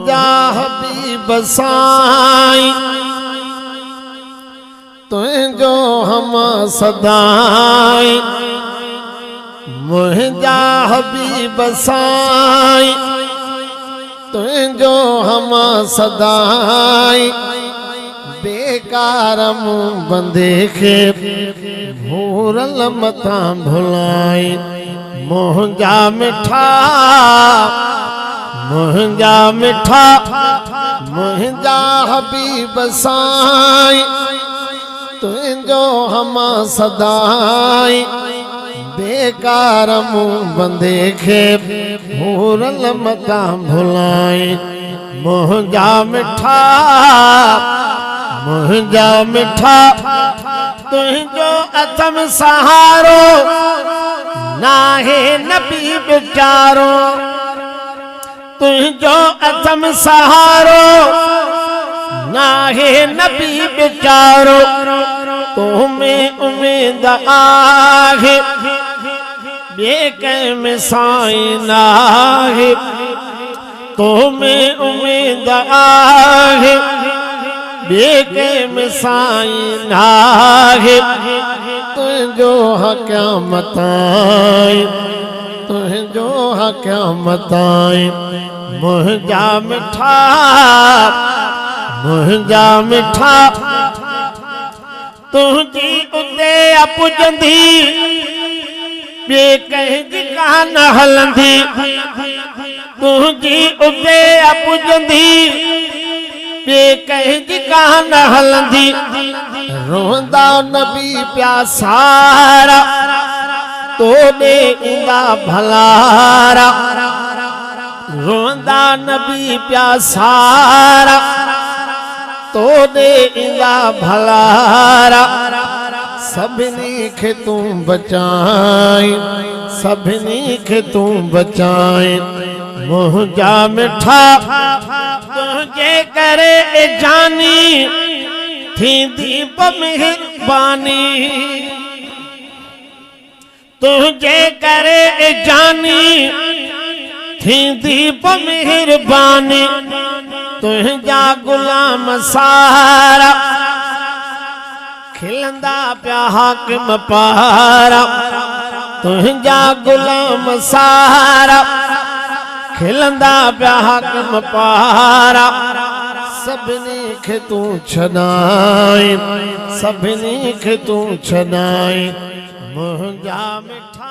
मुंहिंजा हबीब साईं तुझो हम सदाई मुंहिंजा हबीब साईं तुझो हम सदाई बेकार मूं बंदे खे भूरल मथा भुलाई मुंहिंजा मिठा मुंहिंजा हबीब साईं तुझो हम सदाई बेकार मूं बंदे खे भूरल मथा भुलाई मुंहिंजा मिठा तुझो अथम सहारो नाहे नबी बेचारो तुझो अथम सहारो नाहे नबी बेचारो तुम्हें उम्मीद आहे ॿिए कंहिं में साईं नाहे तुम्हें उम्मीद आहे ॿिए कंहिं में साईं नाहे तुझो क़यामत आई तुझो क़यामत आई मुंहिंजा मिठा तुझी उते पुजंदी ॿिए कंहिंजी कान हलंदी तुझी उते पुजंदी ॿिए कंहिंजी कान हलंदी रोंदा नबी पिया सारा तोड़े इंदा भलारा रोंदा नबी पिया सारा तोड़े इंदा भलारा सभिनी खे तूं बचाई सभिनी खे तूं बचाई मुंहिंजा मिठा तुझे करे जानी थींदी मेहरबानी तुझे करे जानी थींदी मेहरबानी तुझा गुलाम सारा खिलंदा पिया हाकिम पारा तुझा गुलाम सारा खिलंदा पिया हाकिम पारा सभिनी खे तूं छॾाई सभिनी खे तूं छॾाई मुंहिंजा मिठा